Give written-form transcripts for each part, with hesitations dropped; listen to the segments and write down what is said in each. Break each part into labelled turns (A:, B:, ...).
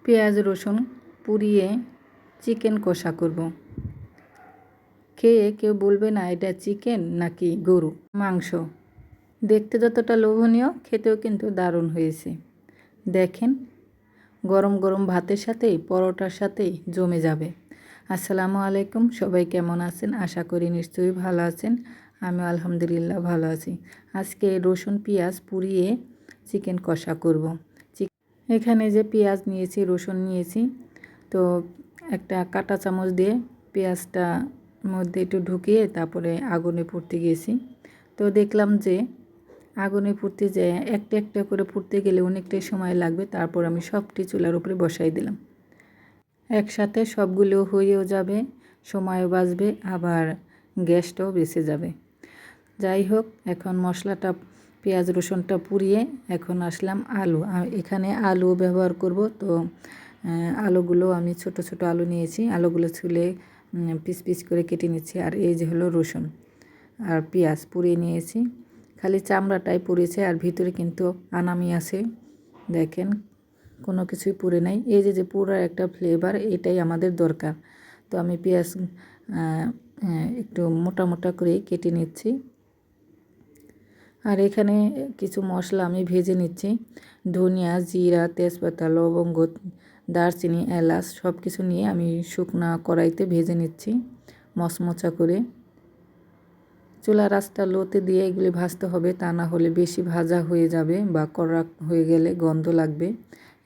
A: পেঁয়াজ রসুন পুড়িয়ে চিকেন কষা করব। খেয়ে কেউ বলবে না এটা চিকেন নাকি গরু মাংস। দেখতে যতটা লোভনীয়, খেতেও কিন্তু দারুণ হয়েছে। দেখেন, গরম গরম ভাতের সাথে পরোটার সাথে জমে যাবে। আসসালামু আলাইকুম, সবাই কেমন আছেন? আশা করি নিশ্চয়ই ভালো আছেন। আমি আলহামদুলিল্লাহ ভালো আছি। আজকে রসুন পেঁয়াজ পুড়িয়ে চিকেন কষা করব। এখানে যে পেঁয়াজ নিয়েছি, রসুন নিয়েছি, তো একটা কাঁটা চামচ দিয়ে পেঁয়াজটা মধ্যে একটু ঢুকিয়ে তারপরে আগুনে পুড়তে গেছি। তো দেখলাম যে আগুনে পুড়তে যায় একটা একটা করে পুড়তে গেলে অনেকটাই সময় লাগবে। তারপর আমি সবটি চুলার উপরে বসাই দিলাম। একসাথে সবগুলো হয়েও যাবে, সময়ও বাঁচবে, আবার গ্যাসটাও বেঁচে যাবে। যাই হোক, এখন মশলাটা পেঁয়াজ রসুনটা পুড়িয়ে এখন আসলাম আলু। এখানে আলু ব্যবহার করব। তো আলুগুলো আমি ছোট ছোট আলু নিয়েছি, আলুগুলো ছুলে পিস পিস করে কেটে নিচ্ছি। আর এই যে হলো রসুন আর পেঁয়াজ পুড়িয়ে নিয়েছি। খালি চামড়াটাই পুড়েছে, আর ভিতরে কিন্তু আনামি আছে। দেখেন, কোনো কিছুই পুড়ে নাই। এই যে পুরো একটা ফ্লেভার, এটাই আমাদের দরকার। তো আমি পেঁয়াজ একটু মোটা মোটা করে কেটে নিচ্ছি। আর এখানে কিছু মশলা আমি ভেজে নিচ্ছি। ধনিয়া, জিরা, তেজপাতা, লবঙ্গ, দারচিনি, এলাচ সব কিছু নিয়ে আমি শুকনা কড়াইতে ভেজে নিচ্ছি মচমচা করে। চুলা রাস্তা লোতে দিয়ে এগুলি ভাজতে হবে, তা না হলে বেশি ভাজা হয়ে যাবে বা কড়া হয়ে গেলে গন্ধ লাগবে।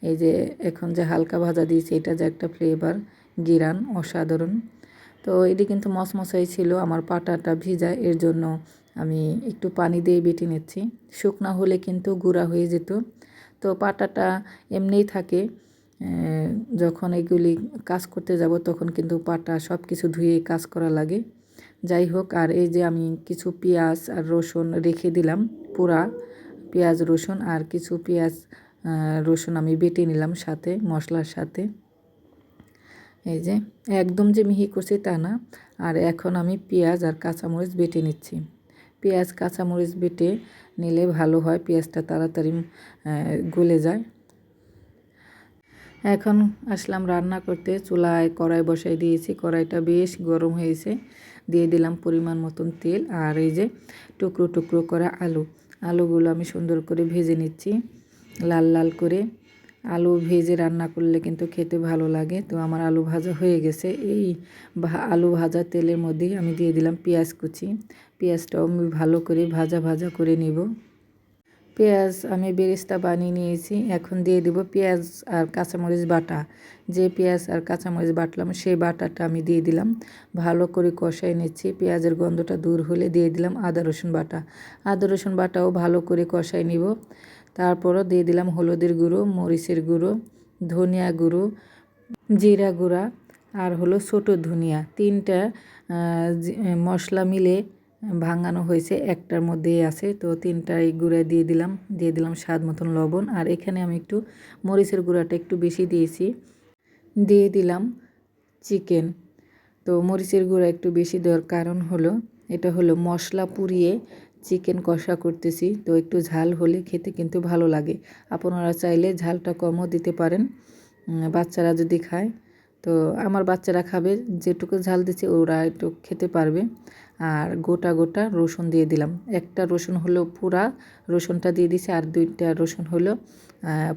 A: এই যে এখন যে হালকা ভাজা দিয়েছি, এটা যে একটা ফ্লেভার, ঘ্রাণ অসাধারণ। তো এটি কিন্তু মচমচাই ছিল, আমার পাটাটা ভিজা, এর জন্য আমি একটু পানি দিয়ে বেটে নিচ্ছি। শুকনা হলে কিন্তু গুঁড়া হয়ে যেত। তো পাটাটা এমনিই থাকে, যখন এগুলি কাজ করতে যাব তখন কিন্তু পাটা সব কিছু ধুয়ে কাজ করা লাগে। যাই হোক, আর এই যে আমি কিছু পেঁয়াজ আর রসুন রেখে দিলাম, পুরা পেঁয়াজ রসুন আর কিছু পেঁয়াজ রসুন আমি বেটে নিলাম সাথে মশলার সাথে। এই যে একদম যে মিহি করছি তা না। আর এখন আমি পেঁয়াজ আর কাঁচামরিচ বেটে নিচ্ছি। পেঁয়াজ কাঁচামরিচ বেটে নিলে ভালো হয়, পেঁয়াজটা তাড়াতাড়ি গলে যায়। এখন আসলাম রান্না করতে। চুলায় কড়াই বসাই দিয়েছি, কড়াইটা বেশ গরম হয়েছে। দিয়ে দিলাম পরিমাণ মতন তেল, আর এই যে টুকরো টুকরো করা আলুগুলো আমি সুন্দর করে ভেজে নিচ্ছি লাল লাল করে। আলু ভেজে রান্না করলে কিন্তু খেতে ভালো লাগে। তো আমার আলু ভাজা হয়ে গেছে। এই আলু ভাজা তেলের মধ্যেই আমি দিয়ে দিলাম পেঁয়াজ কুচি। পেঁয়াজটাও আমি ভালো করে ভাজা ভাজা করে নিব। পেঁয়াজ আমি বেরেস্তা বানিয়ে নিয়েছি। এখন দিয়ে দেব পেঁয়াজ আর কাঁচামরিচ বাটা। যে পেঁয়াজ আর কাঁচামরিচ বাটলাম সেই বাটাটা আমি দিয়ে দিলাম, ভালো করে কষাই নিচ্ছি। পেঁয়াজের গন্ধটা দূর হলে দিয়ে দিলাম আদা রসুন বাটা। আদা রসুন বাটাও ভালো করে কষাই নিব। তারপরও দিয়ে দিলাম হলুদের গুঁড়ো, মরিচের গুঁড়ো, ধনিয়া গুঁড়ো, জিরা গুঁড়া, আর হলো ছোটো ধনিয়া। তিনটা মশলা মিলে ভাঙানো হয়েছে, একটার মধ্যেই আছে। তো তিনটাই গুঁড়া দিয়ে দিলাম স্বাদ মতন লবণ। আর এখানে আমি একটু মরিচের গুঁড়াটা একটু বেশি দিয়েছি। দিয়ে দিলাম চিকেন। তো মরিচের গুঁড়া একটু বেশি দেওয়ার কারণ হলো, এটা হলো মশলা পুড়িয়ে চিকেন কষা করতেছি, তো একটু ঝাল হলে খেতে কিন্তু ভালো লাগে। আপনারা চাইলে ঝালটা কমও দিতে পারেন, বাচ্চারা যদি খায়। তো আমার বাচ্চারা খাবে, যেটুকু ঝাল দিচ্ছে ওরা একটু খেতে পারবে। আর গোটা গোটা রসুন দিয়ে দিলাম। একটা রসুন হলো পুরা রসুনটা দিয়ে দিয়েছি, আর দুইটা রসুন হলো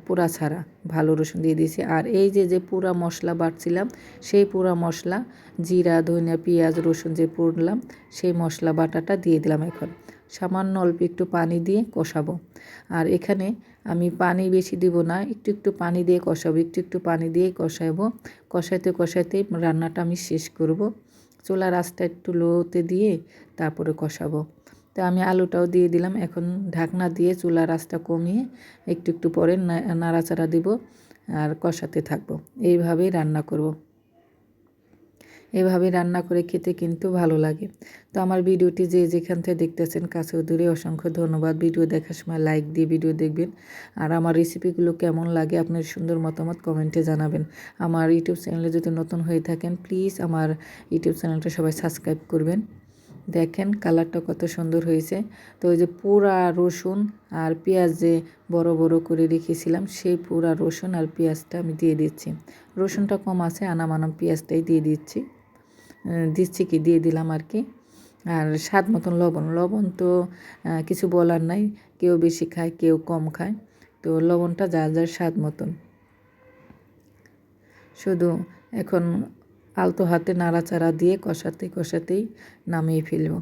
A: পুরা ছাড়া ভালো রসুন দিয়ে দিয়েছি। আর এই যে পুরা মশলা বাটছিলাম, সেই পুরা মশলা, জিরা, ধনিয়া, পেঁয়াজ, রসুন যে পুড়লাম, সেই মশলা বাটাটা দিয়ে দিলাম। এখন সামান্য অল্প একটু পানি দিয়ে কষাবো। আর এখানে আমি পানি বেশি দিব না, একটু একটু পানি দিয়ে কষাবো, একটু পানি দিয়ে কষাবো। কষাইতে কষাইতে রান্নাটা আমি শেষ করব। চুলার আঁচটা একটু লোতে দিয়ে তারপরে কষাবো। তো আমি আলুটাও দিয়ে দিলাম। এখন ঢাকনা দিয়ে চুলার আঁচটা কমিয়ে একটু পরে নাড়াচাড়া দিব আর কষাতে থাকবো। এইভাবেই রান্না করব। এভাবে রান্না করে খেতে কিন্তু ভালো লাগে। তো আমার ভিডিওটি যে যেখান থেকে দেখতেছেন কাছে দূরে অসংখ্য ধন্যবাদ। ভিডিও দেখার সময় লাইক দিয়ে ভিডিও দেখবেন। আর আমার রেসিপিগুলো কেমন লাগে আপনার সুন্দর মতামত কমেন্টে জানাবেন। আমার ইউটিউব চ্যানেলে যদি নতুন হয়ে থাকেন প্লিজ আমার ইউটিউব চ্যানেলটা সবাই সাবস্ক্রাইব করবেন। দেখেন কালারটা কত সুন্দর হয়েছে। তো ওই যে পুরা রসুন আর পেঁয়াজ যে বড় বড় করে রেখেছিলাম সেই পুরা রসুন আর পেঁয়াজটা আমি দিয়ে দিচ্ছি। রসুনটা কম আছে, আনাম পেঁয়াজটাই দিয়ে দিয়ে দিলাম আর কি। আর স্বাদ মতন লবণ, লবণ তো কিছু বলার নাই, কেউ বেশি খায় কেউ কম খায়, তো লবণটা যার যার স্বাদ মতন। শুধু এখন আলতো হাতে নাড়াচাড়া দিয়ে কষাতেই নামিয়ে ফেলব।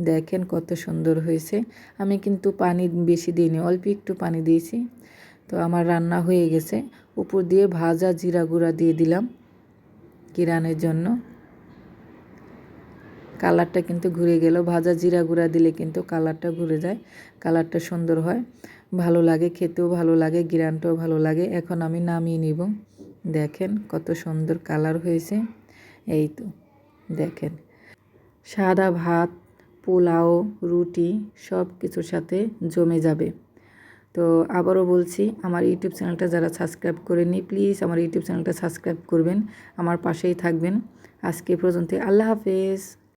A: দেখেন কত সুন্দর হয়েছে। আমি কিন্তু পানি বেশি দিইনি, অল্প একটু পানি দিয়েছি। তো আমার রান্না হয়ে গেছে। উপর দিয়ে ভাজা জিরা গুঁড়া দিয়ে দিলাম কিরানের জন্য। কালারটা কিন্তু ঘুরে গেল, ভাজা জিরা গুঁড়া দিলে কিন্তু কালারটা ঘুরে যায়, কালারটা সুন্দর হয়, ভালো লাগে, খেতেও ভালো লাগে, ঘ্রাণটাও ভালো লাগে। এখন আমি নামিয়ে নিব। দেখেন কত সুন্দর কালার হয়েছে। এই তো দেখেন, সাদা ভাত, পোলাও, রুটি সব কিছুর সাথে জমে যাবে। তো আবারও বলছি, আমার ইউটিউব চ্যানেলটা যারা সাবস্ক্রাইব করেননি প্লিজ আমার ইউটিউব চ্যানেলটা সাবস্ক্রাইব করবেন, আমার পাশেই থাকবেন। আজকে পর্যন্ত, আল্লাহ হাফেজ।